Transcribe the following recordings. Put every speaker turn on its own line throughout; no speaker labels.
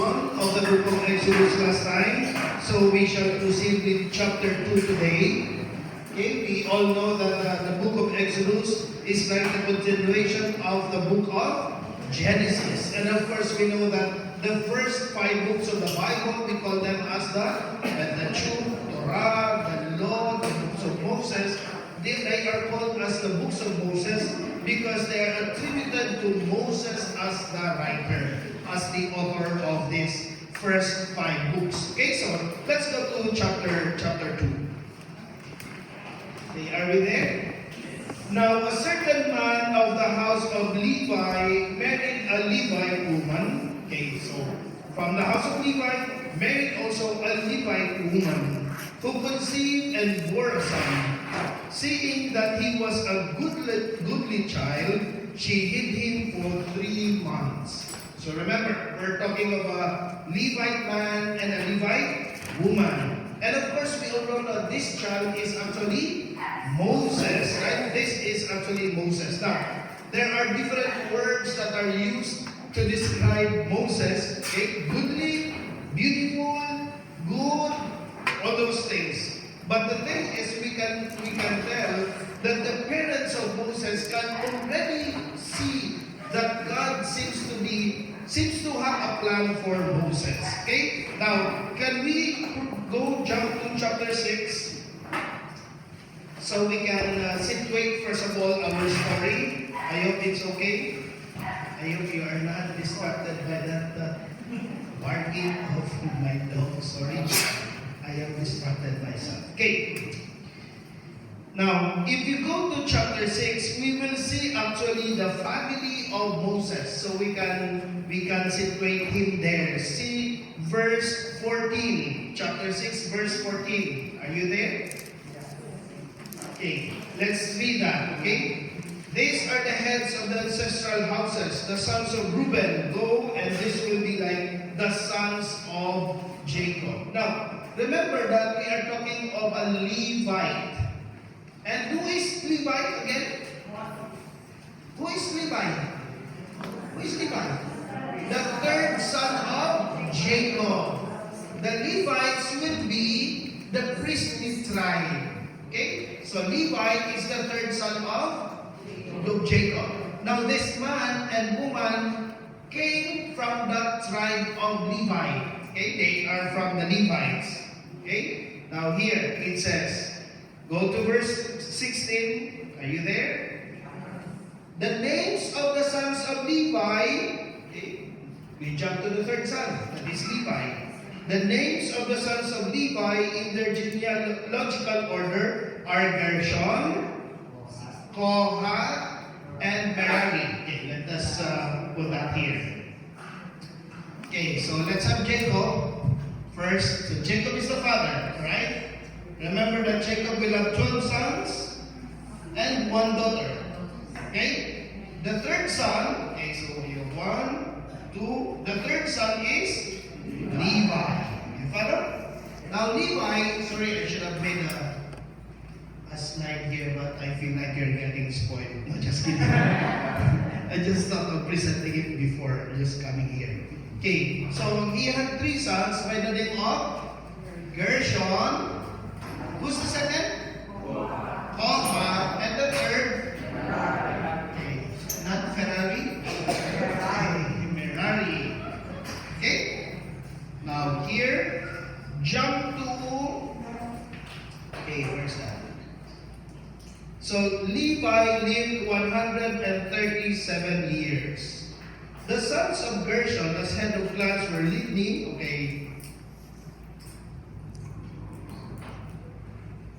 1 of the book of Exodus last time. So we shall proceed with chapter 2 today. Okay, we all know that the book of Exodus is like the continuation of the book of Genesis. And of course, we know that the first 5 books of the Bible, we call them as the Pentateuch, Torah, the Law, the books of Moses. They are called as the books of Moses because they are attributed to Moses as the writer, as the author of these first 5 books. Okay, so let's go to chapter 2. Okay, are we there? Now, a certain man of the house of Levi married a Levite woman. Okay, so from the house of Levi, married also a Levite woman who conceived and bore a son. Seeing that he was a goodly child, she hid him for 3 months. So remember, we're talking of a Levite man and a Levite woman. And of course, we all know that this child is actually Moses, right? This is actually Moses. Now, there are different words that are used to describe Moses. Okay? Goodly, beautiful, good, all those things. But the thing is, we can tell that the parents of Moses can already see that God seems to have a plan for Moses. Okay? Now, can we jump to chapter 6? So we can situate first of all our story. I hope it's okay. I hope you are not distracted by that barking of my dog. Sorry. I am distracted myself. Okay. Now, if you go to chapter 6, we will see actually the family of Moses. So we can situate him there. See verse 14. Chapter 6, verse 14. Are you there? Okay. Let's read that. Okay. These are the heads of the ancestral houses, the sons of Reuben. Go, and this will be like the sons of Jacob. Now, remember that we are talking of a Levite. And who is Levite again? Who is Levite? Who is Levite? The third son of Jacob. The Levites will be the priestly tribe. Okay? So Levite is the third son of Jacob. Now this man and woman came from the tribe of Levi. Okay? They are from the Levites. Okay? Now here it says, go to verse 16. Are you there? The names of the sons of Levi. Okay? We jump to the third son. That is Levi. The names of the sons of Levi in their genealogical order are Gershon, Kohath, and Merari. Okay, let us put that here. Okay, so let's have Jacob first. So Jacob is the father, right? Remember that Jacob will have 12 sons and 1 daughter. Okay? The third son, okay, so you have 1, 2. The third son is Levi. You follow? Now Levi, sorry, I should have made a slide here, but I feel like you're getting spoiled. No, just kidding. I just thought of presenting it before just coming here. Okay, so he had 3 sons by the name of Gershon. Who's the second? Kohath. And the third? Okay, not Ferrari. Okay, Merari. Okay, now here, jump to, okay, where's that? So Levi lived 137 years. The sons of Gershon as head of clans were Libni, okay,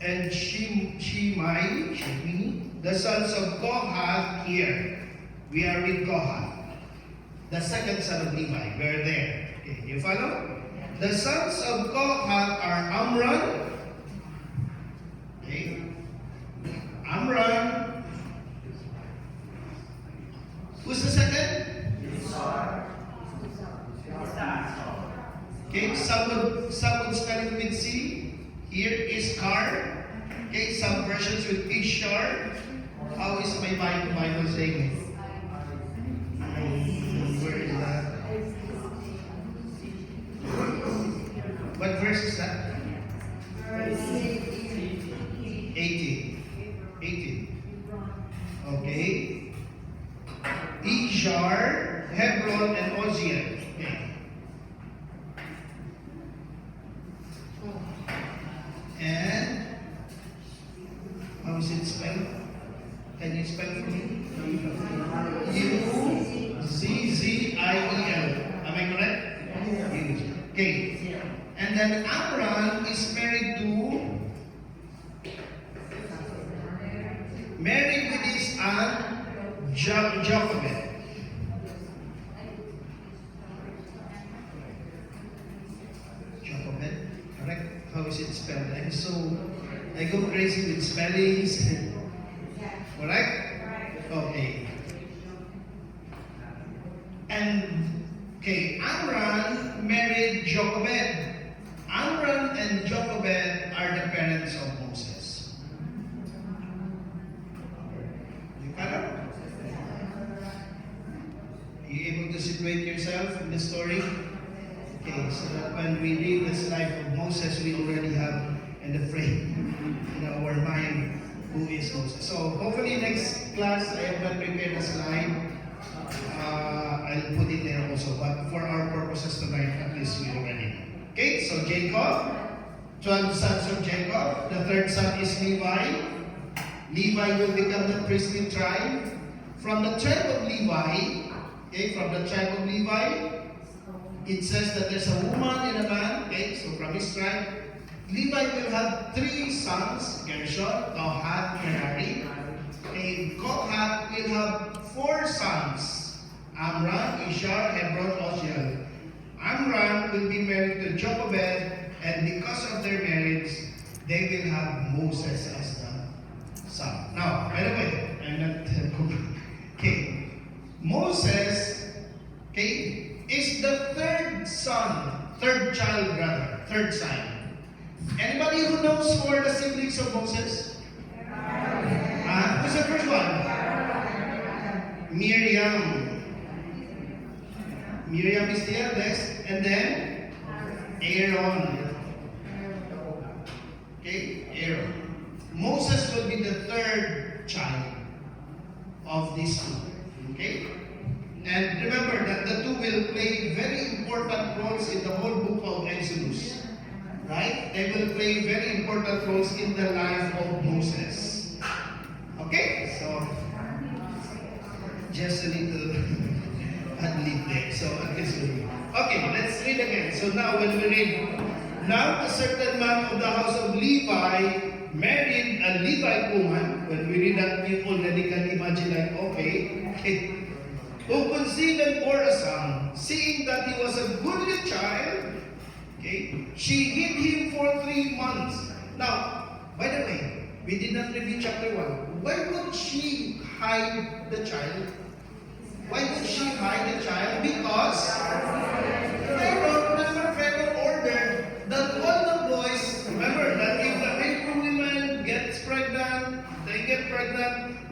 and Shimei, the sons of Kohath here. We are with Kohath, the second son of Levi. We're there. Okay, you follow? The sons of Kohath are Amram. Okay. Amram. Who's the second? Okay, some would spell it with C. Here is Car. Okay, some versions with Ishar. How is my Bible saying it? Where is that? What verse is that? 18. 18. Okay. Ijar, Hebron, and Oziel. Okay. And how is it spelled? Can you spell for me? Uzziel. Am I correct? Okay. And then Amram is married with his aunt Jochebed. Jochebed, correct? How is it spelled? I go crazy with spellings. Correct? Okay. And Amram married Jochebed. Amram and Jochebed are the parents of Moses. You got it? Are you able to situate yourself in the story? Okay, so that when we read this life of Moses, we already have in the frame in our mind who is Moses. So hopefully next class, I have not prepared a slide. I'll put it there also, but for our purposes tonight, at least we already know. Okay, so Jacob, 12 sons of Jacob. The third son is Levi. Levi will become the priestly tribe. From the tribe of Levi, it says that there's a woman and a man. Okay, so from his tribe, Levi will have 3 sons, Gershon, Kohath, Merari. Okay, Kohath will have 4 sons, Amram, Ishar, Hebron, Oziel. Amram will be married to Jochebed, and because of their marriage, they will have Moses as the son. Now, by the way, I'm not okay. Moses, is the third son. Anybody who knows who are the siblings of Moses? Who's the first one? Miriam. Miriam is the eldest, and then Aaron. Okay, Aaron. Moses will be the third child of these 2. Okay? And remember that the 2 will play very important roles in the whole book of Exodus. Right? They will play very important roles in the life of Moses. Okay? So, just a little ad-lib there. So, at least we'll read. Okay, let's read again. So now when we read, now a certain man of the house of Levi married a Levite woman. When we read that, you already can imagine like, okay. Who conceived and bore a son, seeing that he was a goodly child. Okay, she hid him for 3 months. Now, by the way, we did not review chapter 1. Why would she hide the child? Because Pharaoh ordered that all the boys, remember that if the Hebrew women gets pregnant,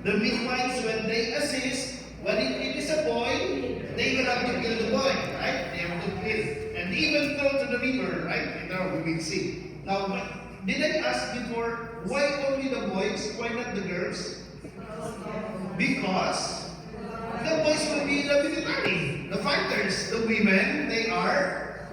the midwives, when they assist, when it is a boy, they will have to kill the boy, right? They have to kill. And even throw to the river, right? Later we will see. Now, did I ask before, why only the boys? Why not the girls? Because the boys will be the military, the fighters. The women, they are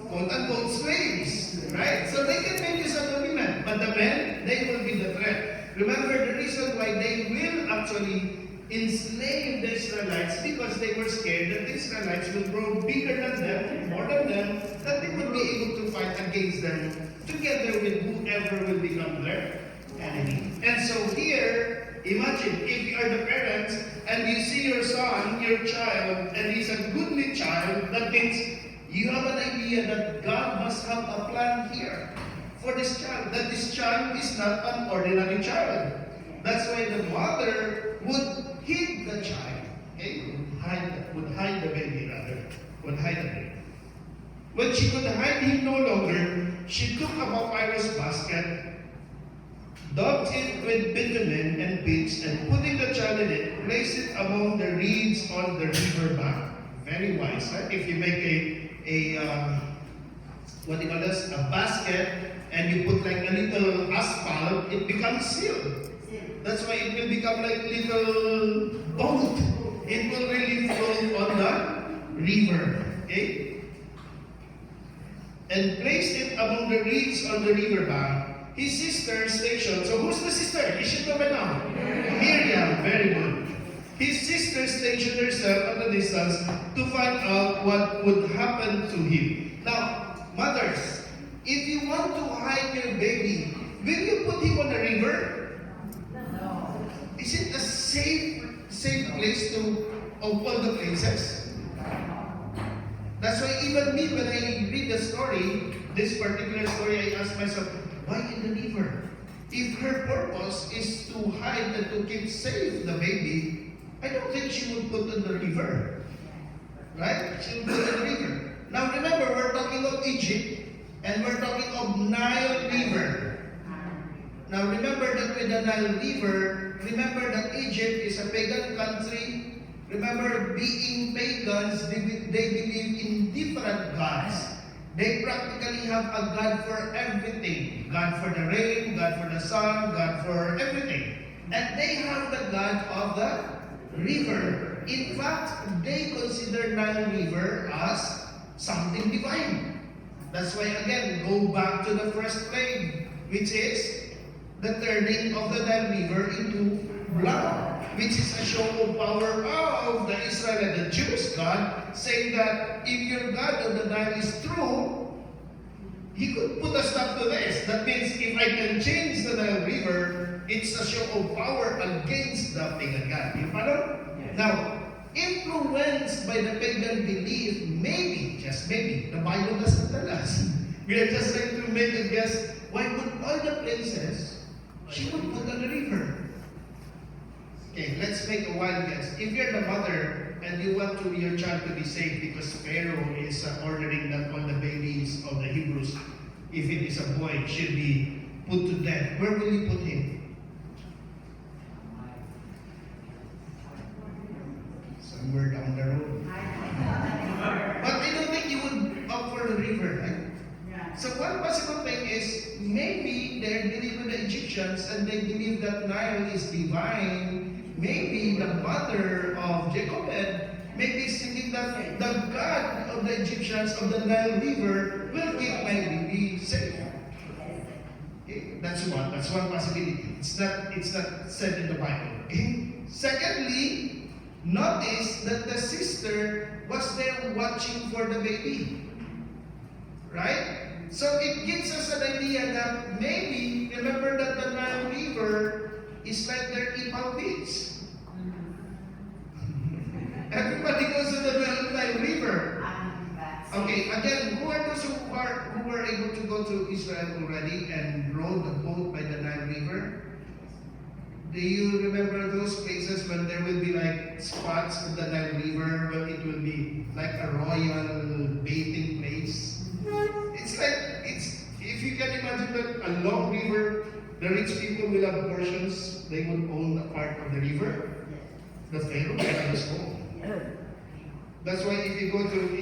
quote-unquote slaves, right? So they can make use of the women. But the men, they will be the threat. Remember the reason why they will actually enslave the Israelites, because they were scared that the Israelites will grow bigger than them, more than them, that they would be able to fight against them together with whoever will become their enemy. And so here, imagine if you are the parents and you see your son, your child, and he's a goodly child, that means you have an idea that God must have a plan here for this child, that this child is not an ordinary child. That's why the mother would hid the child, okay? Would hide the baby. When she could hide him no longer, she took a papyrus basket, daubed it with bitumen and pitch, and putting the child in it, placed it among the reeds on the river bank. Very wise, right? If you make what do you call this, a basket, and you put like a little asphalt, it becomes sealed. That's why it will become like little boat. It will really float on the river. Okay? And placed it among the reeds on the river bank. His sister stationed. So who's the sister? You should know by now. Miriam. Very good. His sister stationed herself at a distance to find out what would happen to him. Now, mothers, if you want to hide your baby, will you put him on the river? No. Is it a safe place of all the places? That's why even me, when I read the story, this particular story, I ask myself, why in the river? If her purpose is to hide and to keep safe the baby, I don't think she would put in the river. Right? She would put in the river. Now remember, we're talking of Egypt, and we're talking of Nile River. Now remember that with the Nile River, remember that Egypt is a pagan country. Remember, being pagans, they believe in different gods. They practically have a God for everything. God for the rain, God for the sun, God for everything. And they have the God of the river. In fact, they consider Nile River as something divine. That's why, again, go back to the first plague, which is the turning of the Nile River into blood, which is a show of power of the Israel and the Jewish God, saying that if your God of the Nile is true, He could put a stop to this. That means if I can change the Nile River, it's a show of power against the pagan God. You follow? Yes. Now, influenced by the pagan belief, maybe, just maybe, the Bible doesn't tell us. We are just trying to make a guess. Why would all the places she would put on the river? Okay, let's make a wild guess. If you're the mother and you want your child to be safe because Pharaoh is ordering that all the babies of the Hebrews, if it is a boy, should be put to death, where will you put him? Somewhere down the road. But I don't think you would opt for the river, right? So one possible thing is, maybe they believe with the Egyptians and they believe that Nile is divine. Maybe the mother of Jacob maybe thinking that the God of the Egyptians of the Nile River will keep my baby safe. Okay? That's one possibility. It's not said in the Bible. Okay? Secondly, notice that the sister was there watching for the baby. Right? So it gives us an idea that maybe, remember that the Nile River is like their Ipal Beach. Everybody goes to the Nile River. Okay, again, who are those who were able to go to Israel already and rode the boat by the Nile River? Do you remember those places when there will be like spots of the Nile River where it will be like a royal bathing place? If you can imagine that a long river, the rich people will have portions, they would own a part of the river. The Pharaoh cannot just own. That's why if you go to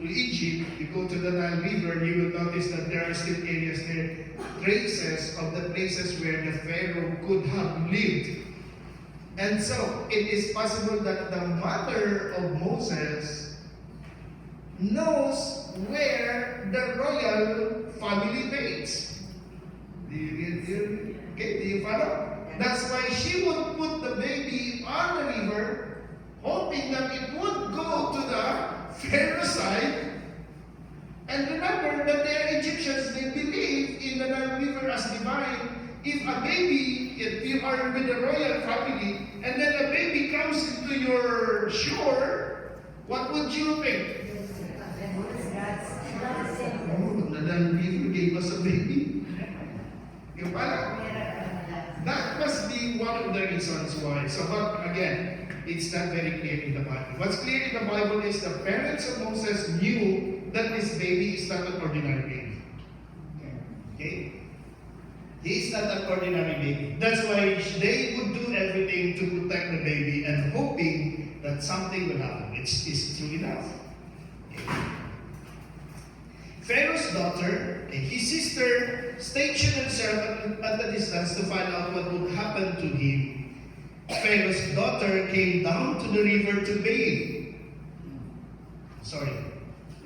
Egypt, you go to the Nile River, you will notice that there are still areas there, traces of the places where the Pharaoh could have lived. And so, it is possible that the mother of Moses knows where the royal family bathes. Do you follow? That's why she would put the baby on the river, hoping that it would go to the Pharaoh side. And remember that they are Egyptians, they believe in the Nile River as divine. If a baby, if you are with the royal family, and then a baby comes into your shore, what would you think? Oh, the Nile River gave us a baby. You follow? That must be one of the reasons why. So, but again, it's not very clear in the Bible. What's clear in the Bible is the parents of Moses knew that this baby is not an ordinary baby. Okay? He is not an ordinary baby. That's why they would do everything to protect the baby and hoping that something will happen. It's true enough. Okay. Pharaoh Pharaoh's daughter, his sister, stationed herself at a distance to find out what would happen to him. Pharaoh's daughter came down to the river to bathe. Sorry,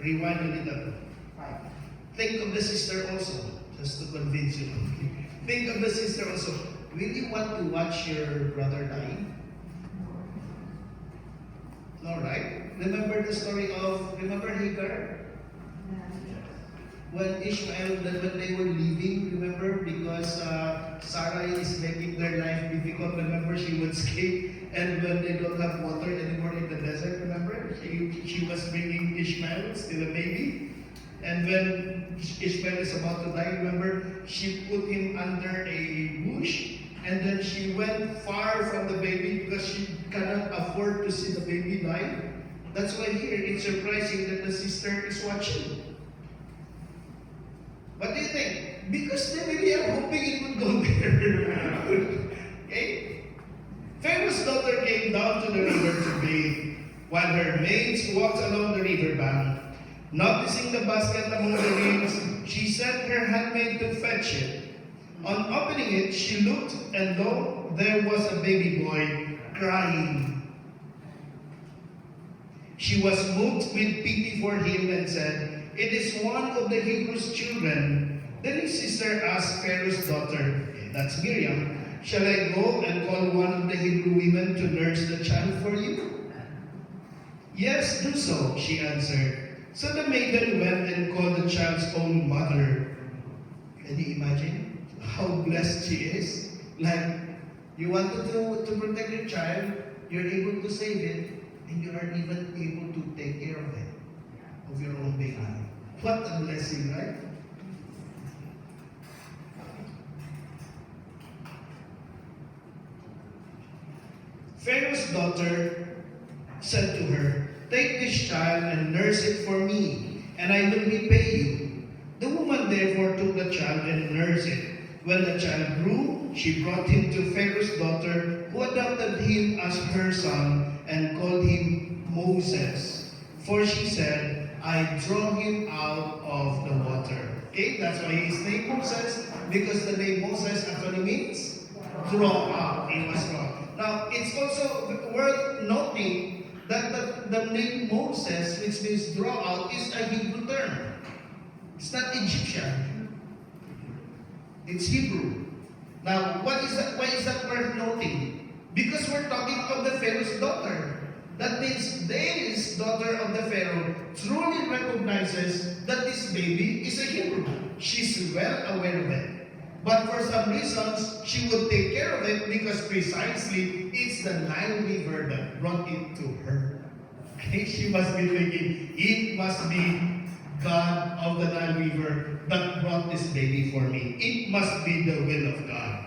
rewind a little. Think of the sister also, just to convince you. Think of the sister also. Will you want to watch your brother die? No, right? Remember the story of, remember Hagar? When Ishmael, when they were leaving, remember? Because Sarah is making their life difficult. Remember, she would escape. And when they don't have water anymore in the desert, remember? She was bringing Ishmael, still a baby. And when Ishmael is about to die, remember? She put him under a bush. And then she went far from the baby because she cannot afford to see the baby die. That's why here it's surprising that the sister is watching. What do you think? Because they really are hoping it would go there. Okay? Pharaoh's daughter came down to the river to bathe, while her maids walked along the river bank. Noticing the basket among the reeds, she sent her handmaid to fetch it. On opening it, she looked, and lo, there was a baby boy crying. She was moved with pity for him and said, "It is one of the Hebrews' children." Then his sister asked Pharaoh's daughter, that's Miriam, "Shall I go and call one of the Hebrew women to nurse the child for you?" "Yes, do so," she answered. So the maiden went and called the child's own mother. Can you imagine how blessed she is? Like, you wanted to protect your child, you're able to save it, and you aren't even able to take care of it, of your own baby. What a blessing, right? Pharaoh's daughter said to her, "Take this child and nurse it for me, and I will repay you." The woman therefore took the child and nursed it. When the child grew, she brought him to Pharaoh's daughter, who adopted him as her son and called him Moses. For she said, "I draw him out of the water." Okay, that's why his name Moses, because the name Moses actually means draw out. He was drawn. Now, it's also worth noting that the name Moses, which means draw out, is a Hebrew term. It's not Egyptian. It's Hebrew. Now, why is that worth noting? Because we're talking of the Pharaoh's daughter. That means this daughter of the Pharaoh truly recognizes that this baby is a Hebrew. She's well aware of it. But for some reasons, she would take care of it because precisely it's the Nile River that brought it to her. Okay? She must be thinking, it must be God of the Nile River that brought this baby for me. It must be the will of God.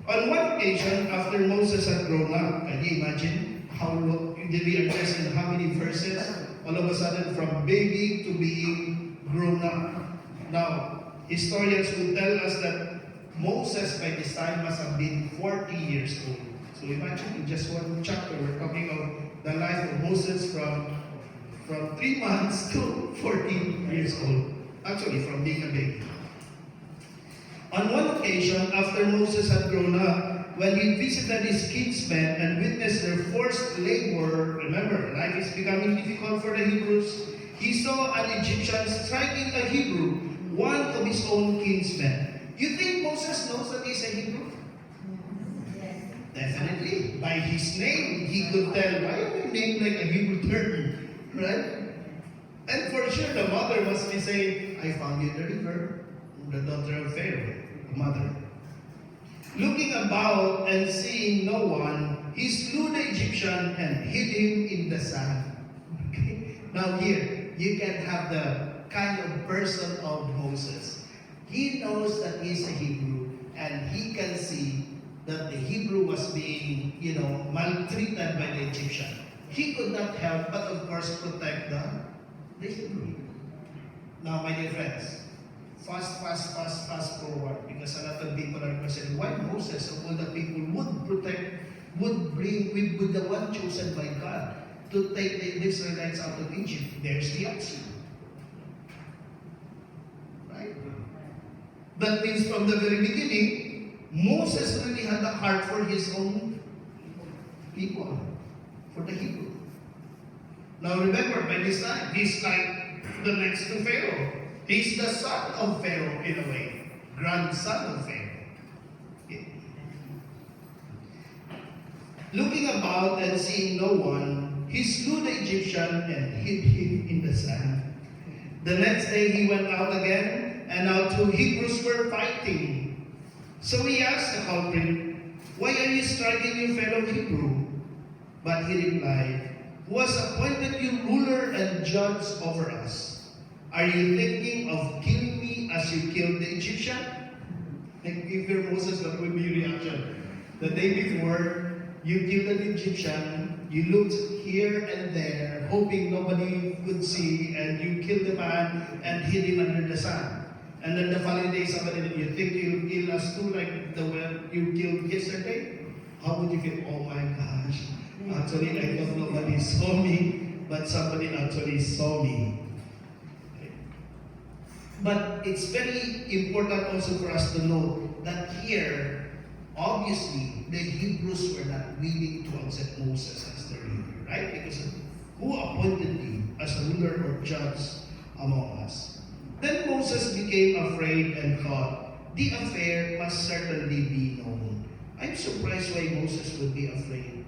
On one occasion, after Moses had grown up, can you imagine how long, did we address in how many verses? All of a sudden, from baby to being grown up. Now, historians will tell us that Moses by this time must have been 40 years old. So imagine in just one chapter, we're talking of the life of Moses from 3 months to 14 years old. Actually, from being a baby. On one occasion, after Moses had grown up, when he visited his kinsmen and witnessed their forced labor, remember, life is becoming difficult for the Hebrews, he saw an Egyptian striking a Hebrew, one of his own kinsmen. You think Moses knows that he's a Hebrew? Yes. Definitely. By his name, he could tell, why am I named like a Hebrew term? Right? And for sure, the mother must be saying, "I found you in the river," the daughter of Pharaoh, the mother. Looking about and seeing no one, he slew the Egyptian and hid him in the sand. Okay? Now here, you can have the kind of person of Moses. He knows that he's a Hebrew, and he can see that the Hebrew was being, maltreated by the Egyptian. He could not help but, of course, protect the Hebrew. Now, my dear friends, fast forward, because a lot of people are questioning why Moses, of all the people, would the one chosen by God to take the Israelites out of Egypt. There's the answer. That means from the very beginning, Moses really had a heart for his own people, for the Hebrew. Now remember, by this time, he's like the next to Pharaoh. He's the son of Pharaoh in a way, grandson of Pharaoh. Okay. Looking about and seeing no one, he slew the Egyptian and hid him in the sand. The next day he went out again, and now two Hebrews were fighting. So he asked the culprit, "Why are you striking your fellow Hebrew?" But he replied, "Who has appointed you ruler and judge over us? Are you thinking of killing me as you killed the Egyptian?" Like, if you're Moses, what would be your reaction? The day before, you killed an Egyptian, you looked here and there, hoping nobody would see, and you killed the man and hid him under the sand. And then the following day, somebody, you think you'll kill us too, like the one you killed yesterday? How would you feel? Oh my gosh, actually I thought nobody saw me, but somebody actually saw me. But it's very important also for us to note that here, obviously, the Hebrews were not willing to accept Moses as their leader, right? Because who appointed you as a ruler or judge among us? Then Moses became afraid and thought, the affair must certainly be known. I'm surprised why Moses would be afraid.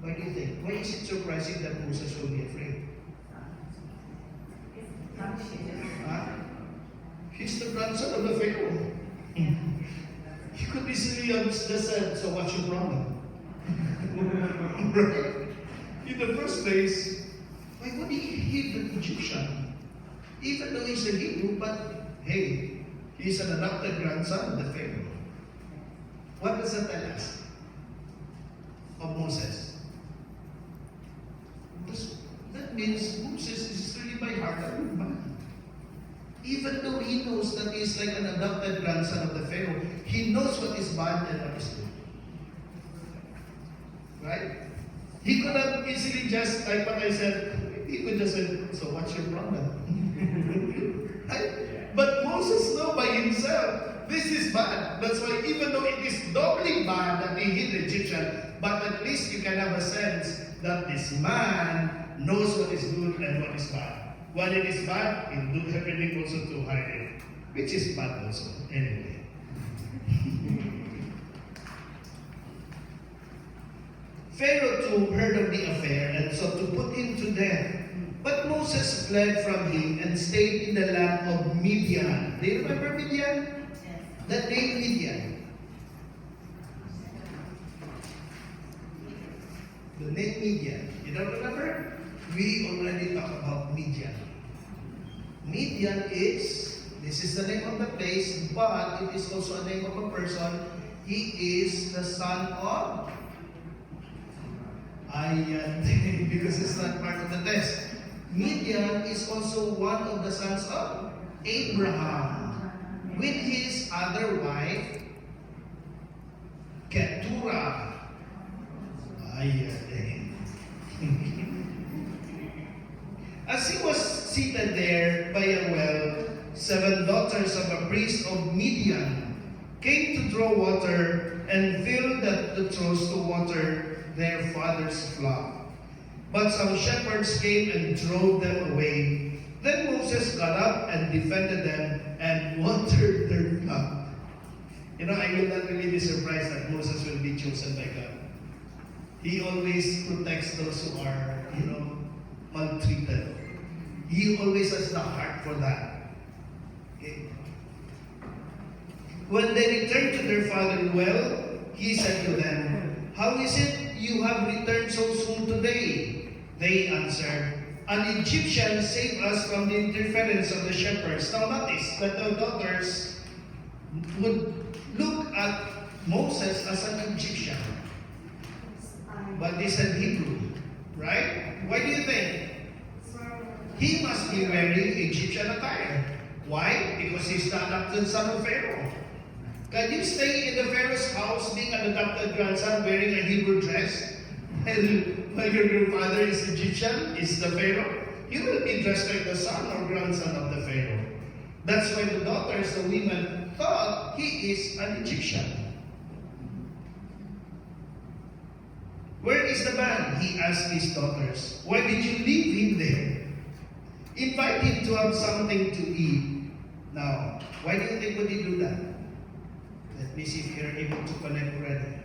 Why do you think? Why is it surprising that Moses will be afraid? He's the grandson of the Pharaoh. He could easily just said, "So what's your problem?" Right? In the first place, why would he hate the Egyptian? Even though he's a Hebrew, but hey, he's an adopted grandson of the Pharaoh. What does that tell us of Moses? That means Moses is really by heart a good man. Even though he knows that he's like an adopted grandson of the Pharaoh, he knows what is bad and what is good. Right? He could have easily just, like what I said, he could just say, "So what's your problem?" Right? But Moses knows by himself, this is bad. That's why even though it is doubly bad that he hid the Egyptian, but at least you can have a sense that this man knows what is good and what is bad. When it is bad, he'll do everything also to hide it, which is bad also, anyway. Pharaoh too heard of the affair and sought to put him to death. But Moses fled from him and stayed in the land of Midian. Do you remember Midian? That name Midian. The name Midian. You don't remember? We already talked about Midian. Midian is, this is the name of the place, but it is also a name of a person. He is the son of Ayan, because it's not part of the test. Midian is also one of the sons of Abraham, with his other wife, Keturah. Ayan. As he was seated there by a well, 7 daughters of a priest of Midian came to draw water and filled the troughs to water their father's flock. But some shepherds came and drove them away. Then Moses got up and defended them and watered their flock. You know, I will not really be surprised that Moses will be chosen by God. He always protects those who are, maltreated. He always has the heart for that. Okay. When they returned to their father well, he said to them, "How is it you have returned so soon today?" They answered, "An Egyptian saved us from the interference of the shepherds." Now notice that the daughters would look at Moses as an Egyptian. But they said Hebrew, right? Why do you think? He must be wearing Egyptian attire. Why? Because he's the adopted son of Pharaoh. Can you stay in the Pharaoh's house being an adopted grandson wearing a Hebrew dress? And when your grandfather is Egyptian, is the Pharaoh? You will be dressed like the son or grandson of the Pharaoh. That's why the daughters, the women, thought he is an Egyptian. Where is the man? He asked his daughters. Why did you leave him there? Invite him to have something to eat. Now, why do you think would he do that? Let me see if you're able to connect already.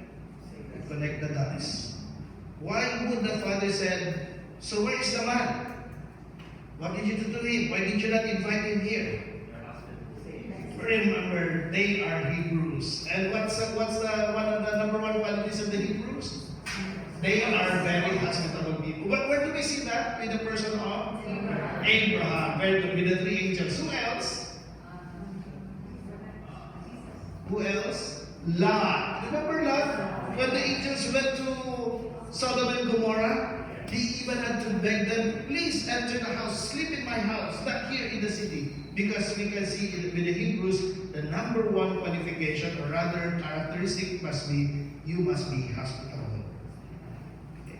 Connect the dots. Why would the father said, so where is the man? What did you do to him? Why did you not invite him here? Remember, they are Hebrews. And what's the one of the number one qualities of the Hebrews? They are very hospitable people. But where do we see that? In the person of Abraham. Very good. With the three angels. Who else? Who else? Lot. Remember Lot? When the angels went to Sodom and Gomorrah, they even had to beg them, please enter the house, sleep in my house, not here in the city. Because we can see with the Hebrews, the number one qualification, or rather characteristic must be, you must be hospitable. Okay.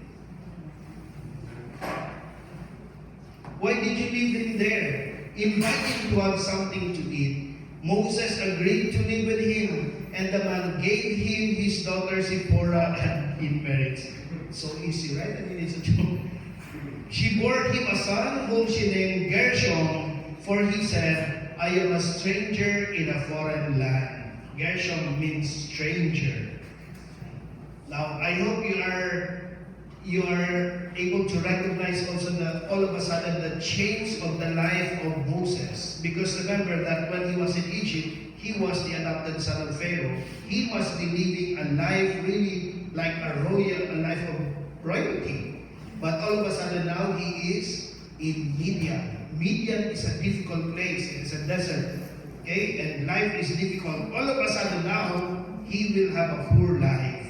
Why did you leave him there? Invite him to have something to eat. Moses agreed to live with him, and the man gave him his daughter Zipporah and in marriage. So easy, right? I mean, it's a joke. She bore him a son whom she named Gershom, for he said, I am a stranger in a foreign land. Gershom means stranger. Now, I hope you are able to recognize also all of a sudden the change of the life of Moses. Because remember that when he was in Egypt, he was the adopted son of Pharaoh. He must be living a life really like a life of royalty. But all of a sudden now he is in Midian. Midian is a difficult place. It's a desert. Okay? And life is difficult. All of a sudden now, he will have a poor life.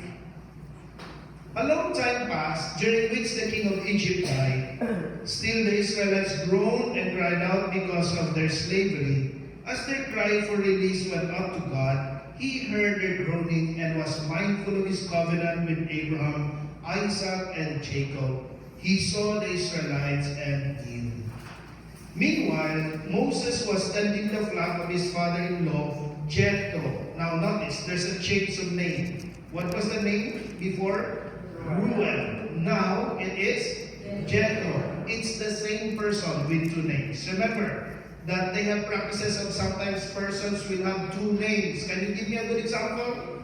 A long time passed, during which the king of Egypt died. Still the Israelites groaned and cried out because of their slavery. As their cry for release went up to God, he heard their groaning and was mindful of his covenant with Abraham, Isaac, and Jacob. He saw the Israelites and healed. Meanwhile, Moses was tending the flock of his father-in-law, Jethro. Now notice, there's a change of name. What was the name before? Reuel. Now it is Jethro. It's the same person with two names. Remember that they have practices of sometimes persons will have two names. Can you give me a good example?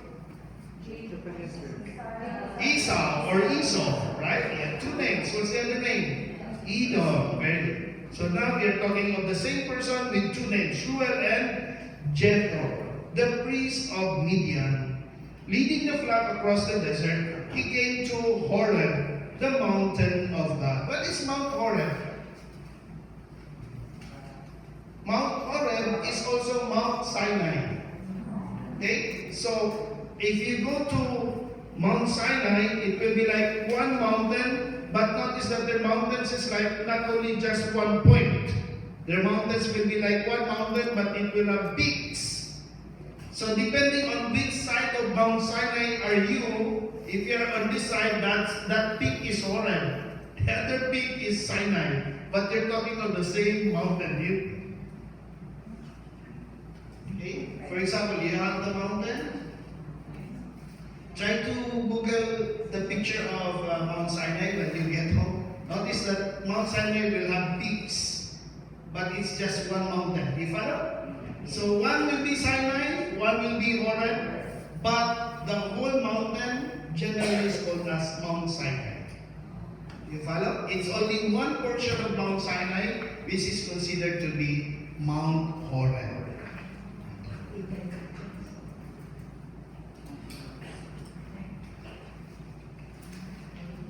Esau or Esau, right? He had two names. What's the other name? Edom. Very good. So now we are talking of the same person with two names, Reuel and Jethro, the priest of Midian. Leading the flock across the desert, he came to Horeb, the mountain of God. What is Mount Horeb? Mount Horeb is also Mount Sinai. Okay? So, if you go to Mount Sinai, it will be like one mountain, but notice that their mountains is like not only just one point. Their mountains will be like one mountain, but it will have peaks. So depending on which side of Mount Sinai are you, if you are on this side, that peak is Horeb. The other peak is Sinai. But they're talking of the same mountain. Okay? For example, you have the mountain. Try to Google the picture of Mount Sinai when you get home. Notice that Mount Sinai will have peaks, but it's just one mountain. You follow? So one will be Sinai, one will be Horeb, but the whole mountain generally is called as Mount Sinai. You follow? It's only one portion of Mount Sinai which is considered to be Mount Horeb.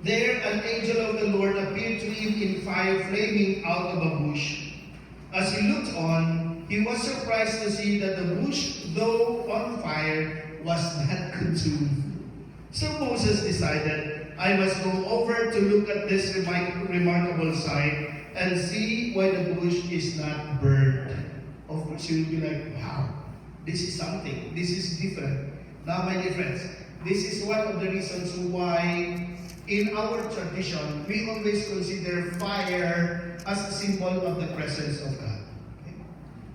There an angel of the Lord appeared to him in fire flaming out of a bush. As he looked on, he was surprised to see that the bush, though on fire, was not consumed. So Moses decided, I must go over to look at this remarkable sight and see why the bush is not burned. Of course, you will be like, wow, this is something. This is different. Now, my dear friends, this is one of the reasons why in our tradition, we always consider fire as a symbol of the presence of God. Okay?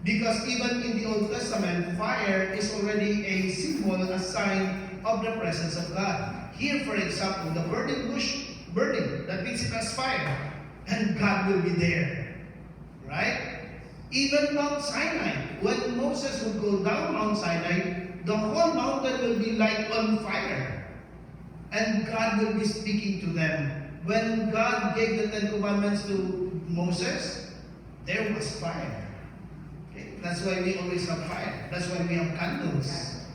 Because even in the Old Testament, fire is already a symbol, a sign of the presence of God. Here, for example, the burning bush burning, that means it has fire, and God will be there. Right? Even Mount Sinai, when Moses would go down Mount Sinai, the whole mountain will be like on fire. And God will be speaking to them. When God gave the Ten Commandments to Moses, there was fire. Okay? That's why we always have fire. That's why we have candles.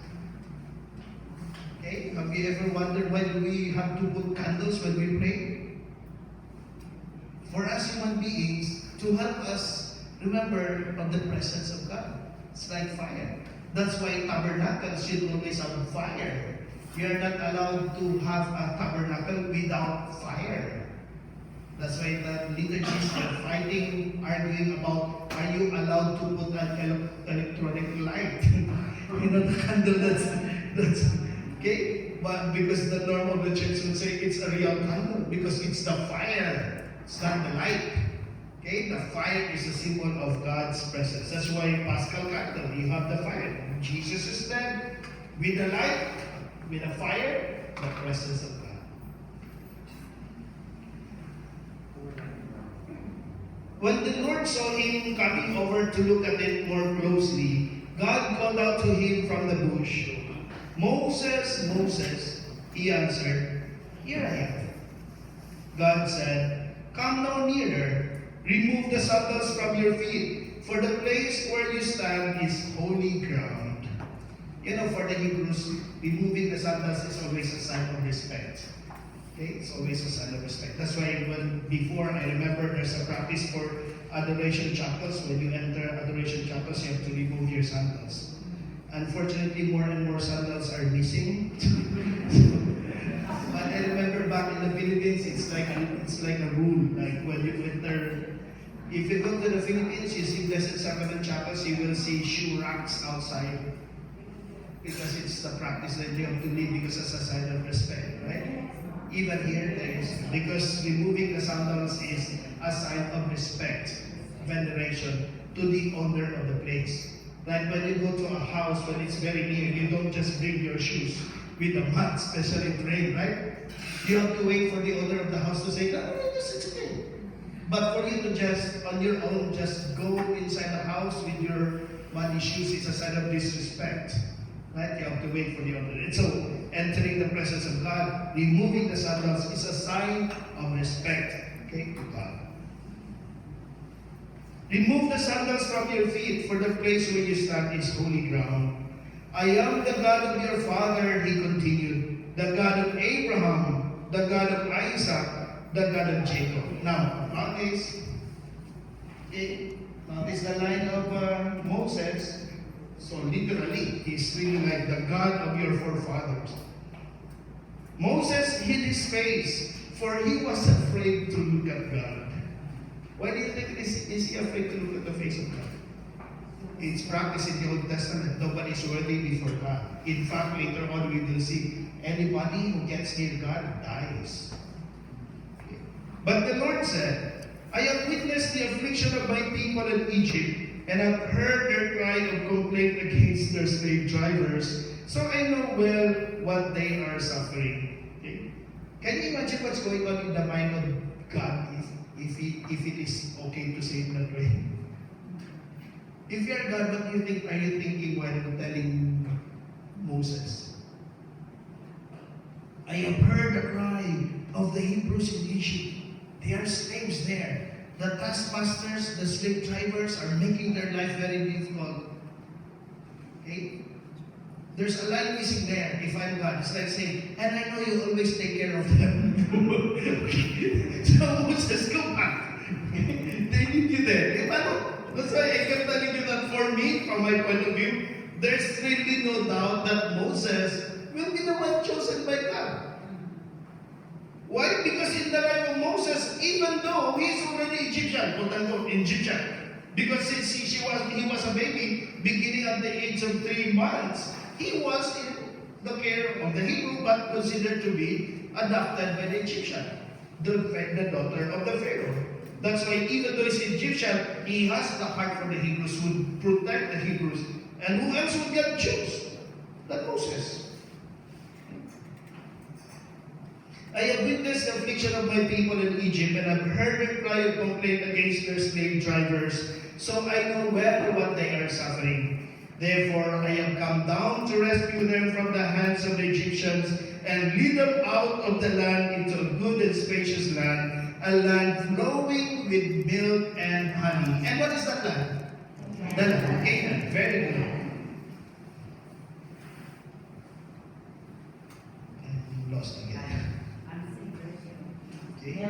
Okay? Have you ever wondered why do we have to put candles when we pray? For us human beings, to help us remember of the presence of God. It's like fire. That's why tabernacles should always have fire. You are not allowed to have a tabernacle without fire. That's why the liturgies are fighting, arguing about, are you allowed to put an electronic light? You know, the candle that's okay? But because the norm of the church would say it's a real candle, because it's the fire, it's not the light. Okay? The fire is a symbol of God's presence. That's why Paschal candle, you have the fire. Jesus is dead. With the light, with the fire, the presence of God. When the Lord saw him coming over to look at it more closely, God called out to him from the bush, "Moses, Moses," he answered, "Here I am." God said, "Come no nearer. Remove the sandals from your feet, for the place where you stand is holy ground." You know, for the Hebrews, removing the sandals is always a sign of respect. Okay? It's always a sign of respect. That's why before, I remember there's a practice for adoration chapels. When you enter adoration chapels, you have to remove your sandals. Unfortunately, more and more sandals are missing. But I remember back in the Philippines, it's like a rule. Like when you enter, if you go to the Philippines, you see Blessed Sacrament chapels, you will see shoe racks outside. Because it's the practice that you have to leave because it's a sign of respect, right? Even here, there is, because removing the sandals is a sign of respect, veneration to the owner of the place. Like when you go to a house when it's very near, you don't just bring your shoes with a mat, especially in rain, right? You have to wait for the owner of the house to say, "No, it's okay." But for you to just, on your own, just go inside the house with your muddy shoes is a sign of disrespect. Right? You have to wait for the owner. And so, entering the presence of God, removing the sandals is a sign of respect, okay, to God. "Remove the sandals from your feet, for the place where you stand is holy ground. I am the God of your father," he continued, "the God of Abraham, the God of Isaac, the God of Jacob." Now, notice the line of Moses. So literally, he's really like the God of your forefathers. Moses hid his face, for he was afraid to look at God. Why do you think is he afraid to look at the face of God? It's practiced in the Old Testament. Nobody is worthy before God. In fact, later on we will see anybody who gets near God dies. Okay. But the Lord said, "I have witnessed the affliction of my people in Egypt, and I've heard their cry of complaint against their slave drivers, so I know well what they are suffering." Okay. Can you imagine what's going on in the mind of God if it is okay to say it that way? If you're God, what do you think are you thinking when telling Moses? "I have heard the cry of the Hebrews in Egypt. They are slaves there. The taskmasters, the slave drivers are making their life very difficult." Okay? There's a line missing there, if I'm God. It's like saying, "And I know you always take care of them." So Moses, go back. They need you there. That's why I kept telling you that for me, from my point of view, there's really no doubt that Moses will be the one chosen by God. Why? Because in the life of Moses, even though he's already Egyptian, quote unquote Egyptian, because since he was a baby, beginning at the age of 3 months, he was in the care of the Hebrew, but considered to be adopted by the Egyptian, the daughter of the Pharaoh. That's why even though he's Egyptian, he has the heart for the Hebrews, would protect the Hebrews. And who else would get Jews? That Moses. I have witnessed the affliction of my people in Egypt, and have heard their cry of complaint against their slave drivers. So I know well what they are suffering. Therefore, I have come down to rescue them from the hands of the Egyptians, and lead them out of the land into a good and spacious land, a land flowing with milk and honey. And what is that land? The land of Canaan. Very good. And lost again. Okay.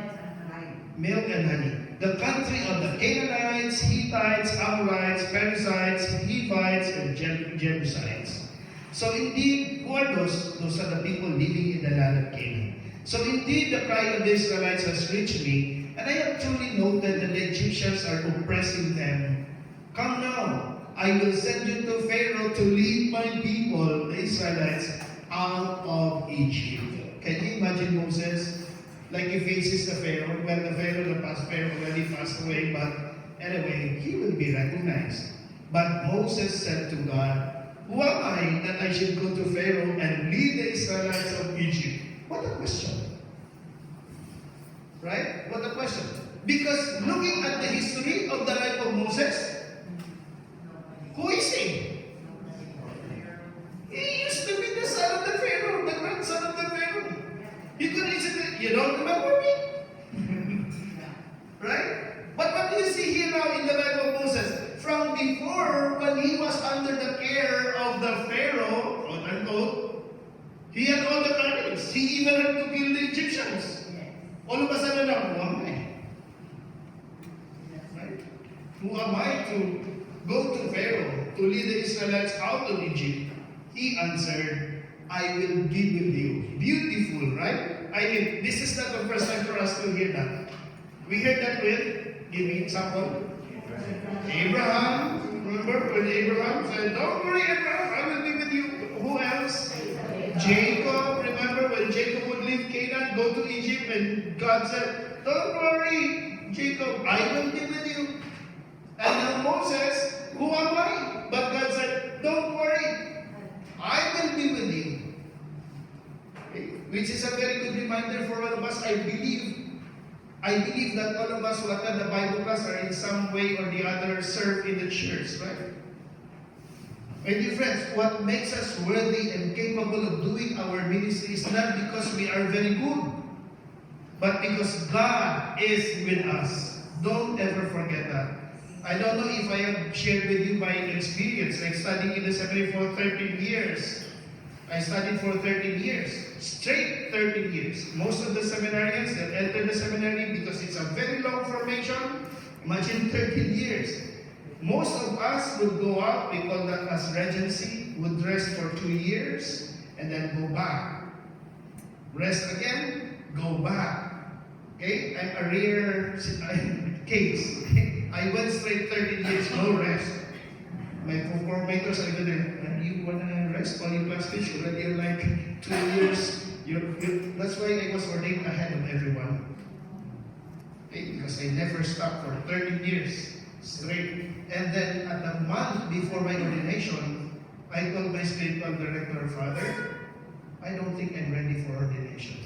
Milk and honey. The country of the Canaanites, Hittites, Amorites, Perizzites, Hivites, and Jebusites. So indeed, who are those? Those are the people living in the land of Canaan. So indeed, the cry of the Israelites has reached me, and I have truly noted that the Egyptians are oppressing them. Come now, I will send you to Pharaoh to lead my people, the Israelites, out of Egypt. Can you imagine Moses? Like he faces the Pharaoh. Well, the Pharaoh already passed away, but anyway, he will be recognized. But Moses said to God, who am I that I should go to Pharaoh and lead the Israelites of Egypt? What a question. Right? What a question. Because looking at the history of the life of Moses, who is he? He used to be the son of the Pharaoh, the grandson of the Pharaoh. You could easily, you don't remember me? Right? But what do you see here now in the life of Moses? From before, when he was under the care of the Pharaoh, quote unquote, he had all the courage. He even had to kill the Egyptians. All of a sudden now, who am I? Right? Who am I to go to Pharaoh to lead the Israelites out of Egypt? He answered, I will be with you. Beautiful, right? I mean, this is not the first time for us to hear that. We heard that with, give me an example. Abraham, remember when Abraham said, don't worry Abraham, I will be with you. Who else? Jacob, remember when Jacob would leave Canaan, go to Egypt, and God said, don't worry Jacob, I will be with you. And now Moses, who am I? But God said, don't worry, I will be with you. Okay? Which is a very good reminder for all of us. I believe that all of us who attend the Bible class are in some way or the other serve in the church, right? My dear friends, what makes us worthy and capable of doing our ministry is not because we are very good, but because God is with us. Don't ever forget that. I don't know if I have shared with you my experience, like studying in the seminary for 13 years. I studied for 13 years, straight 13 years. Most of the seminarians that enter the seminary, because it's a very long formation, imagine 13 years. Most of us would go out, we call that as regency, would rest for 2 years, and then go back. Rest again, go back. Okay? I'm a rare case. I went straight 13 years, no rest. My formators are even there, you want to rest on your classmates? You already are like 2 years. That's why I was ordained ahead of everyone. Okay? Because I never stopped for 13 years straight. And then at the month before my ordination, I told my spiritual director, Father, I don't think I'm ready for ordination.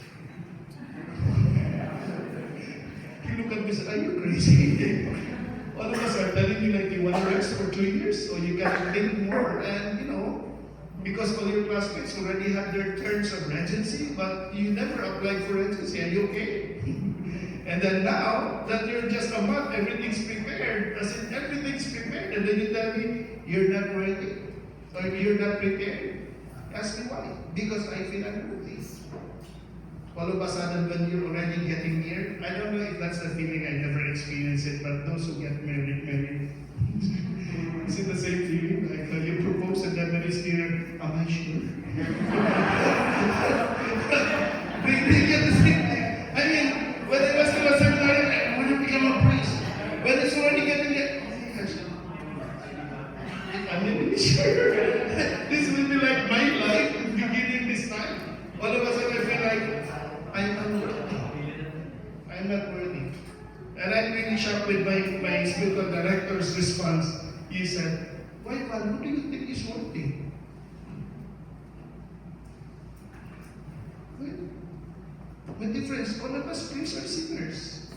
He looked at me and said, are you crazy? All of us are telling you like you want to rest for 2 years so you can think more. And you know, because all your classmates already had their terms of regency, but you never applied for regency. Are you okay? And then now that you're just a month, everything's prepared. As in everything's prepared. And then you tell me, you're not ready. Or you're not prepared. Ask me why. Because I feel unworthy. All of a sudden, when you're already getting married, I don't know if that's the feeling, I never experienced it, but those who get married. Is it the same feeling? Like you propose and then when it's near, am I sure? they get the same thing. I mean, when I was still a seminary, I want to become a priest. When it's already getting there, I'm not really sure. This will be like my life beginning this time. All of a sudden, I feel like I'm unworthy. I'm not worthy. And I'm really my spiritual director's response. He said, "Why, Val, who do you think is worthy?" My dear friends, all of us priests are sinners.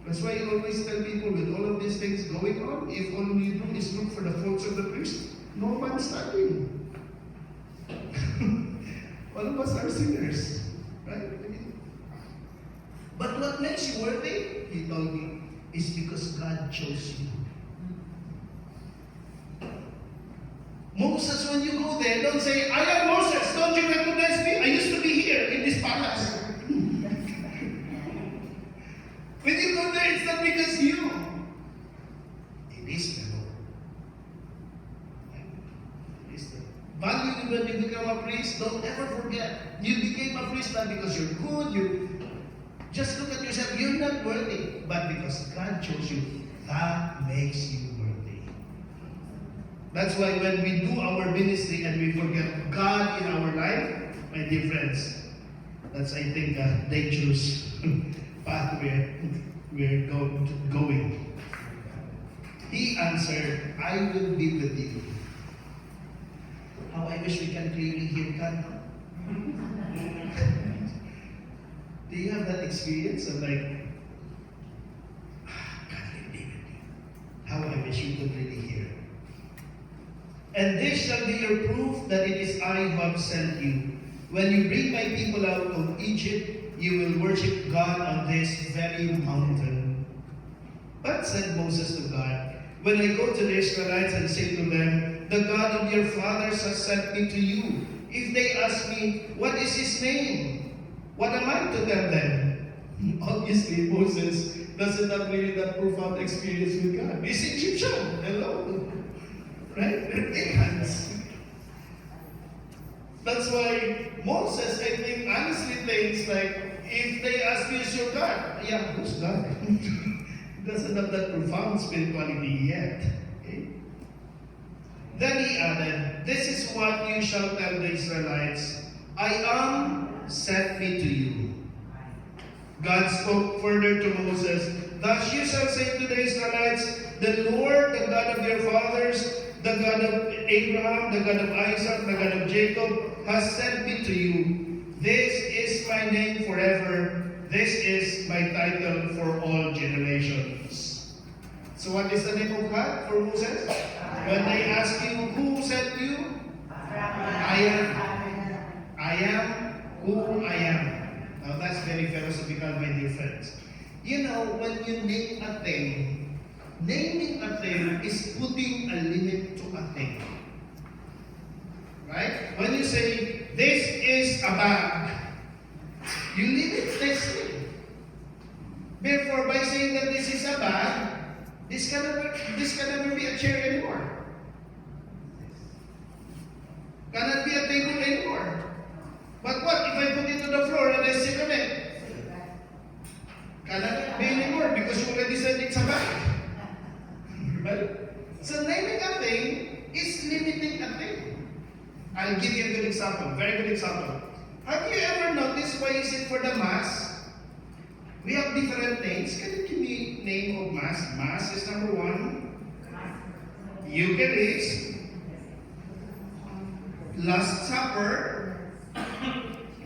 That's why I always tell people, with all of these things going on, if all you do is look for the faults of the priest, no one's studying. All of us are sinners. Right? But what makes you worthy, he told me, is because God chose you. Moses, when you go there, don't say, "I am Moses, don't you recognize me? I used to be here in this palace." When you go there, it's not because you. It is the Lord. It is the value when you become a priest. Don't ever forget. You became a priest not because you're good. You just look at yourself. You're not worthy, but because God chose you, that makes you worthy. That's why when we do our ministry and we forget God in our life, my dear friends, that's, I think, a dangerous path we're going. He answered, "I will be with you." How I wish we can clearly hear God now. Do you have that experience of like, God will be with you? How I wish you could really hear. "And this shall be your proof that it is I who have sent you. When you bring my people out of Egypt, you will worship God on this very mountain." But said Moses to God, "When I go to the Israelites and say to them, 'The God of your fathers has sent me to you,' if they ask me, 'What is his name?' what am I to tell them?" Obviously, Moses doesn't have really that profound experience with God. He's Egyptian. Hello. Right? They're pagans. That's why Moses, I think, honestly thinks like, if they ask you, "Is your God?" Yeah, who's God? Doesn't have that profound spirituality yet. Okay? Then he added, "This is what you shall tell the Israelites. I am sent me to you." God spoke further to Moses, "Thus you shall say to the Israelites, 'The Lord, the God of your fathers, the God of Abraham, the God of Isaac, the God of Jacob, has sent me to you. This is my name forever. This is my title for all generations.'" So what is the name of God for Moses? When they ask you, "Who sent you?" I am. I am who I am. Now that's very philosophical, my dear friends. You know, when you name a thing, naming a thing is putting a limit to a thing. Right? When you say, "This is a bag," you limit this thing. Therefore, by saying that this is a bag, this can never be a chair anymore. Cannot be a table anymore. But what if I put it to the floor and I sit on it? Cannot be anymore because you already said it's a bag. Right? So naming a thing is limiting a thing. I'll give you a good example, very good example. Have you ever noticed why is it for the Mass? We have different names. Can you give me name of Mass? Mass is number 1. Eucharist. Last Supper.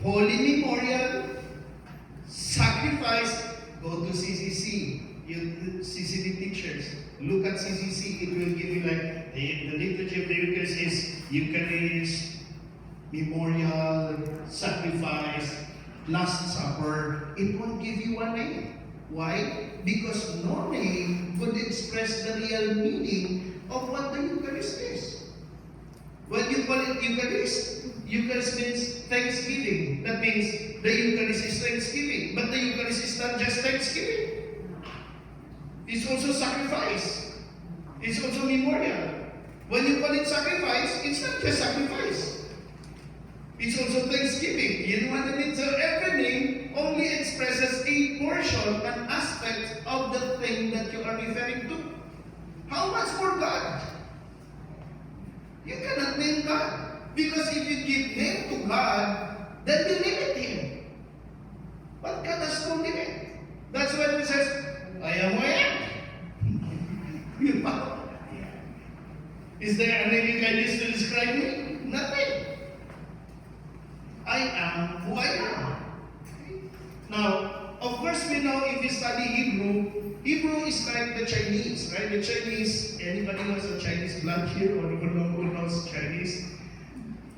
Holy Memorial. Sacrifice. Go to CCC. You CCD teachers. Look at CCC. It will give you like the liturgy of the Eucharist is Eucharist, Memorial, Sacrifice, Last Supper. It won't give you a name. Why? Because no name would express the real meaning of what the Eucharist is. When you call it Eucharist, Eucharist means thanksgiving. That means the Eucharist is thanksgiving. But the Eucharist is not just thanksgiving. It's also sacrifice. It's also memorial. When you call it sacrifice, it's not just sacrifice. It's also thanksgiving. You know what I mean? So every name only expresses a portion, an aspect of the thing that you are referring to. How much more God? You cannot name God. Because if you give name to God, then you limit Him. But God has no limit. That's why it says, "I am who I am." You know? Is there a name you can use to describe me? Nothing. I am who I am. Now, of course, we know if you study Hebrew, Hebrew is like the Chinese, right? The Chinese, anybody who has a Chinese blood here or who knows Chinese?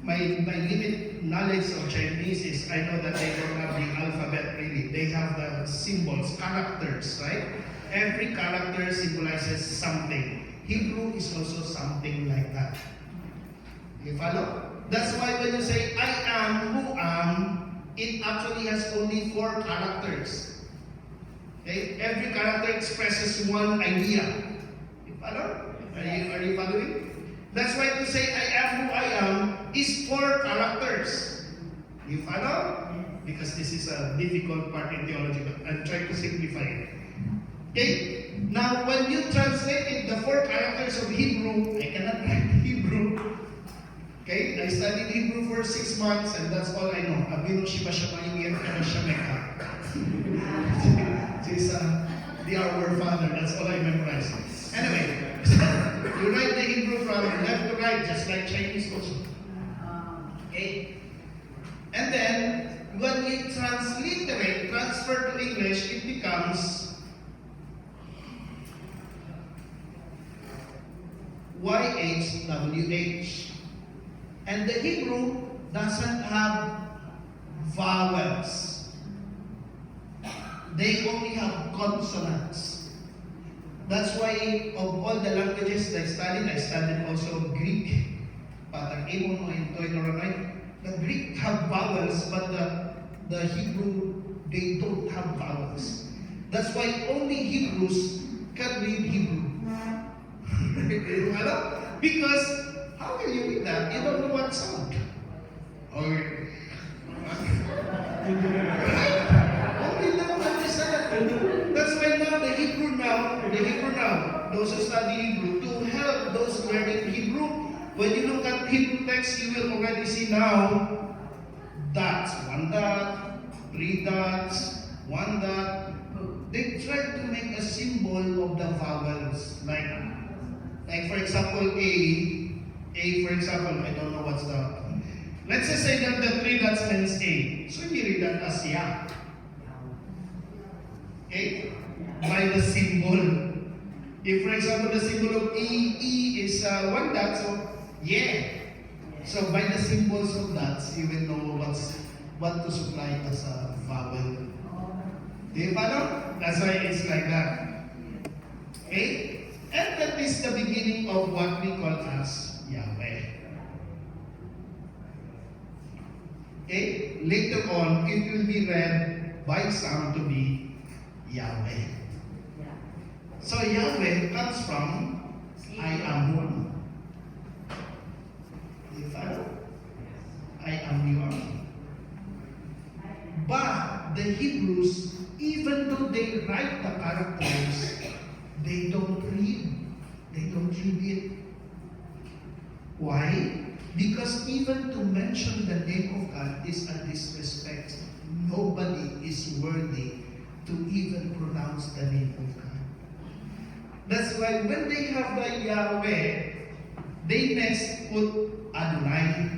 My limited knowledge of Chinese is I know that they don't have the alphabet really. They have the symbols, characters, right? Every character symbolizes something. Hebrew is also something like that. You follow? That's why when you say, I am who am, it actually has only 4 characters. Okay? Every character expresses one idea. You follow? Are you following? That's why to say, I am who I am, is 4 characters. You follow? Because this is a difficult part in theology, but I'm trying to simplify it. Okay? Now, when you translated the 4 characters of Hebrew, I cannot write Hebrew. Okay? I studied Hebrew for 6 months, and that's all I know. Abino Shiba Shamayimir Kana Shameka. She's the Our Father. That's all I memorized. Anyway, you write the Hebrew from left to right, just like Chinese also. Okay? And then, when you transliterate, transfer to English, it becomes YHWH. And the Hebrew doesn't have vowels. They only have consonants. That's why of all the languages I studied also Greek. The Greek have vowels, but the Hebrew, they don't have vowels. That's why only Hebrews can read Hebrew. Because how will you read that? You don't know what sound. Right? Only them understand. That's why now the Hebrew now, those who study Hebrew, to help those learning Hebrew, when you look at Hebrew text, you will already see now dots, 1 dot, 3 dots, 1 dot. They try to make a symbol of the vowels, like for example, A for example, I don't know what's the, let's just say that the 3 dots means A. So you read that as Ya. Okay? By the symbol. If for example, the symbol of E is 1 dot, so yeah. So by the symbols of dots, you will know what to supply as a vowel. Do you follow? That's why it's like that. Okay? And that is the beginning of what we call as Yahweh. Okay? Later on, it will be read by some to be Yahweh. So Yahweh comes from I am one. Do you follow? I am you are. But the Hebrews, even though they write the characters, they don't read. They don't read it. Why? Because even to mention the name of God is a disrespect. Nobody is worthy to even pronounce the name of God. That's why when they have the Yahweh, they next put Adonai.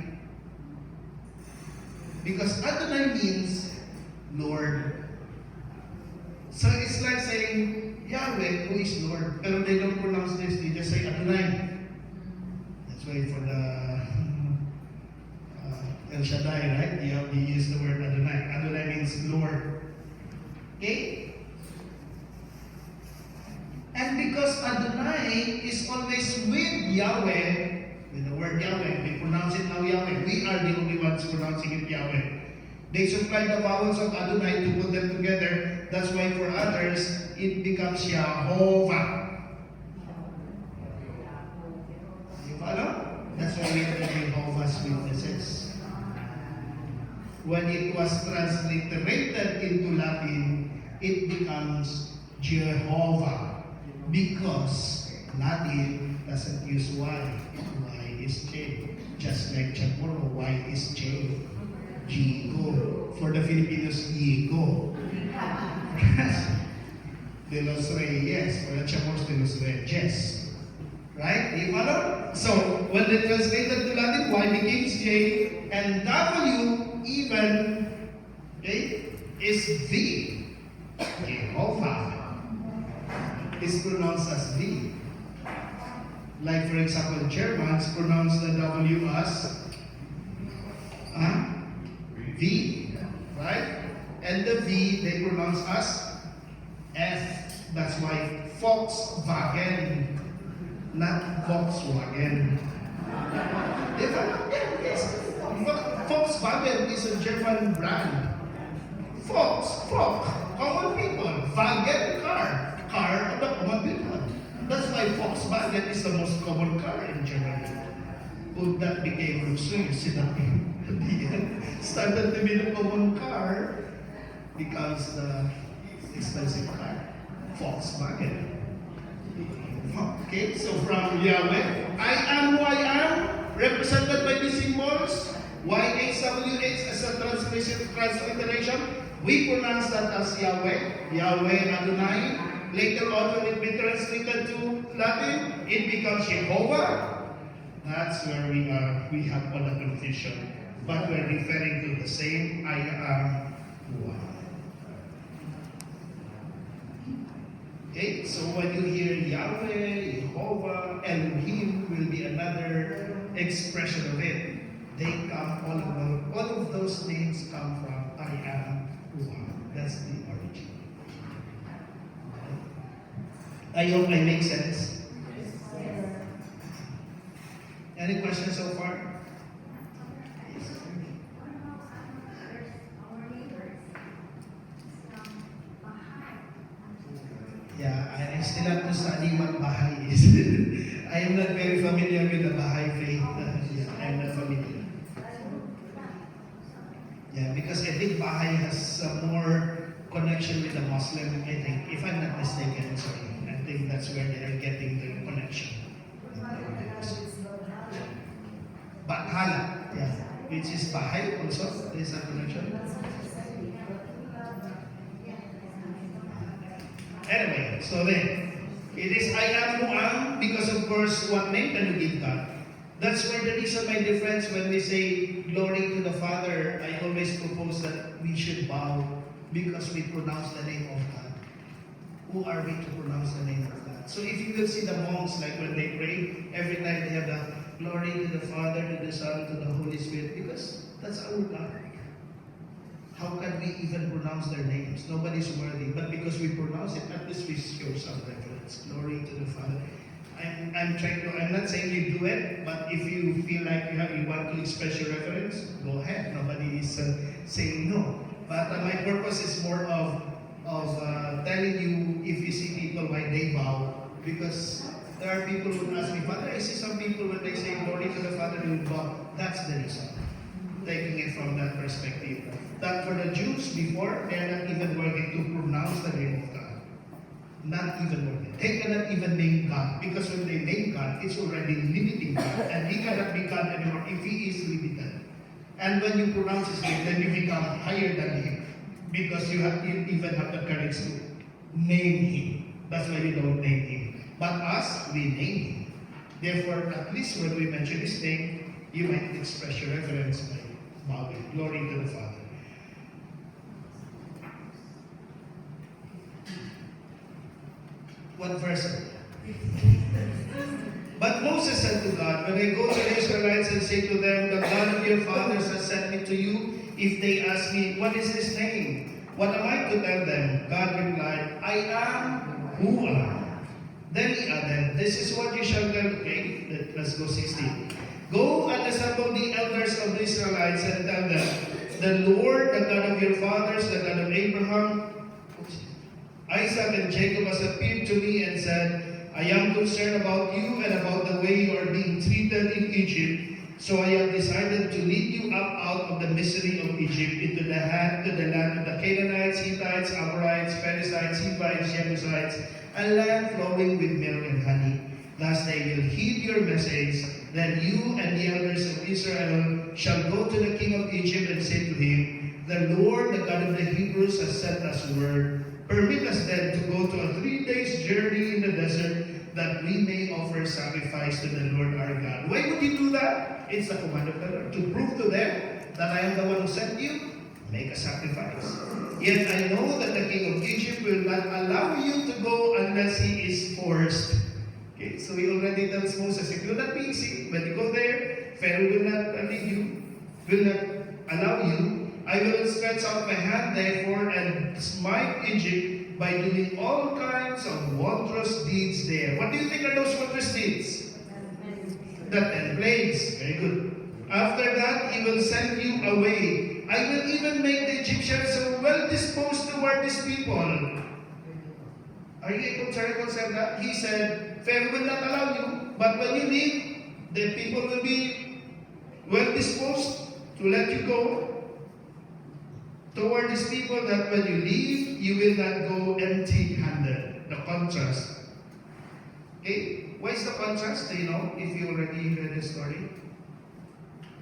Because Adonai means Lord. So it's like saying Yahweh, who is Lord, pero they don't pronounce this, they just say Adonai. That's why for the El Shaddai, right? They use the word Adonai. Adonai means Lord. Okay? And because Adonai is always with Yahweh, with the word Yahweh, we pronounce it now Yahweh. We are the only ones pronouncing it Yahweh. They supply the vowels of Adonai to put them together. That's why for others, it becomes Yahovah. You follow? That's why we have the Jehovah's Witnesses. When it was transliterated into Latin, it becomes Jehovah. Because Latin doesn't use Y. Y is J. Just like Chamorro, Y is J. Jigo. For the Filipinos, Yigo. De los Reyes. For the Chamorros, de los Reyes. Right? Do you follow? So, when they translated to Latin, Y became J, and W even, okay, is V. Jehovah is pronounced as V. Like, for example, Germans pronounce the W as V, right? And the V they pronounce as F. That's why Volkswagen, not Volkswagen. Yes. Volkswagen is a German brand. Volk, common people. Wagen, car of the common people. That's why Volkswagen is the most common car in Germany. But that became luxurious enough at the end. Started to be the common car, becomes the expensive car. Volkswagen. Okay, so from Yahweh, I am who I am, represented by these symbols, YHWH as a transliteration. We pronounce that as Yahweh, Yahweh Adonai. Later on, when it be translated to Latin, it becomes Jehovah. That's where we are. We have all the confusion. But we're referring to the same I am who I am. Okay, so when you hear Yahweh, Jehovah, Elohim will be another expression of it. They come, all of those names come from I am who I am. That's the origin. I hope I make sense. Any questions so far? Yeah, I still have to study what Baha'i is. I am not very familiar with the Baha'i faith. I am not familiar. Yeah, because I think Baha'i has some more connection with the Muslim, I think. If I'm not mistaken, sorry. I think that's where they are getting the connection. Bakhala, yeah, which is Baha'i also. There's a connection. Anyway, so then, it is I am who I am because of course, what name can you give God? That's where the reason my difference when we say glory to the Father, I always propose that we should bow because we pronounce the name of God. Who are we to pronounce the name of God? So if you will see the monks, like when they pray, every time they have the glory to the Father, to the Son, to the Holy Spirit, because that's our God. How can we even pronounce their names? Nobody's worthy. But because we pronounce it, at least we show some reverence. Glory to the Father. I'm not saying you do it, but if you feel like you want to express your reverence, go ahead. Nobody is saying no. But my purpose is more of telling you if you see people why they bow. Because there are people who ask me, Father, I see some people when they say glory to the Father, they will bow. That's the reason. Taking it from that perspective. That for the Jews before, they are not even worthy to pronounce the name of God. Not even worthy. They cannot even name God. Because when they name God, it's already limiting God. And He cannot be God anymore if He is limited. And when you pronounce His name, then you become higher than Him. Because you even have the courage to name Him. That's why you don't name Him. But us, we name Him. Therefore, at least when we mention His name, you might express your reverence by bowing. Glory to the Father. What verse? But Moses said to God, when I go to the Israelites and say to them, the God of your fathers has sent me to you, if they ask me, what is his name? What am I to tell them? God replied, I am who I am. Then he added, this is what you shall tell. Okay, let's go 16. Go and assemble the elders of the Israelites and tell them, the Lord, the God of your fathers, the God of Abraham, Isaac and Jacob has appeared to me and said, I am concerned about you and about the way you are being treated in Egypt. So I have decided to lead you up out of the misery of Egypt into the land of the Canaanites, Hittites, Amorites, Perizzites, Hivites, Jebusites, a land flowing with milk and honey. Thus they will heed your message. Then you and the elders of Israel shall go to the king of Egypt and say to him, the Lord, the God of the Hebrews, has sent us word. Permit us then to go to a 3 days journey in the desert that we may offer sacrifice to the Lord our God. Why would you do that? It's the command of the Lord. To prove to them that I am the one who sent you, make a sacrifice. Yet I know that the king of Egypt will not allow you to go unless he is forced. Okay, so he already tells Moses, if you do not be easy, when you go there, Pharaoh will not lead you, will not allow you. I will stretch out my hand therefore and smite Egypt by doing all kinds of wondrous deeds there. What do you think are those wondrous deeds? The 10 plagues. Very good. After that, he will send you away. I will even make the Egyptians so well disposed toward these people. Are you able to reconcile that? He said, Pharaoh will not allow you, but when you leave, the people will be well disposed to let you go toward these people, that when you leave, you will not go empty-handed. The contrast. Okay? What is the contrast? Do you know, if you already read the story?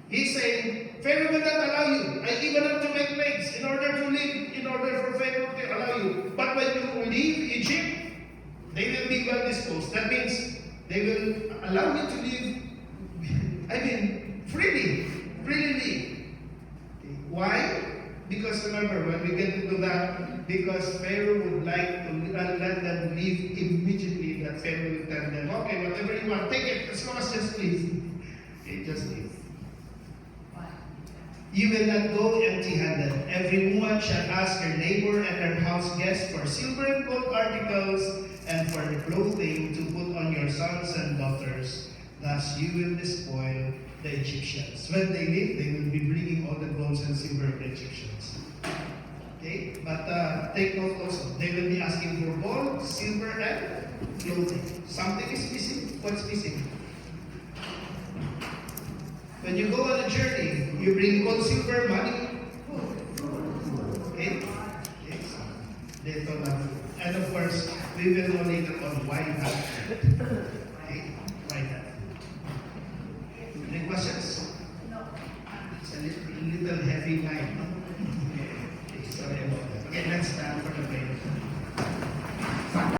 He's saying, Pharaoh will not allow you. I even have to make plagues in order to live, in order for Pharaoh to allow you. But when you leave Egypt, they will be well disposed. That means they will allow you to live, freely. Freely live. Okay. Why? Because remember, when we get into that, because Pharaoh would like to let them leave immediately, that Pharaoh will tell them, okay, whatever you want, take it, as long as just leave. Okay, just leave. You will not go empty-handed. Every woman shall ask her neighbor and her house guest for silver and gold articles and for the clothing to put on your sons and daughters. Thus you will despoil the Egyptians. When they leave, they will be bringing all the gold and silver of the Egyptians. Okay? But take note also, they will be asking for gold, silver, and clothing. Something is missing. What's missing? When you go on a journey, you bring gold, silver, money. Okay? Okay, so and of course, we will know later on why that. Okay? Why that? Any questions? No. It's a little heavy night.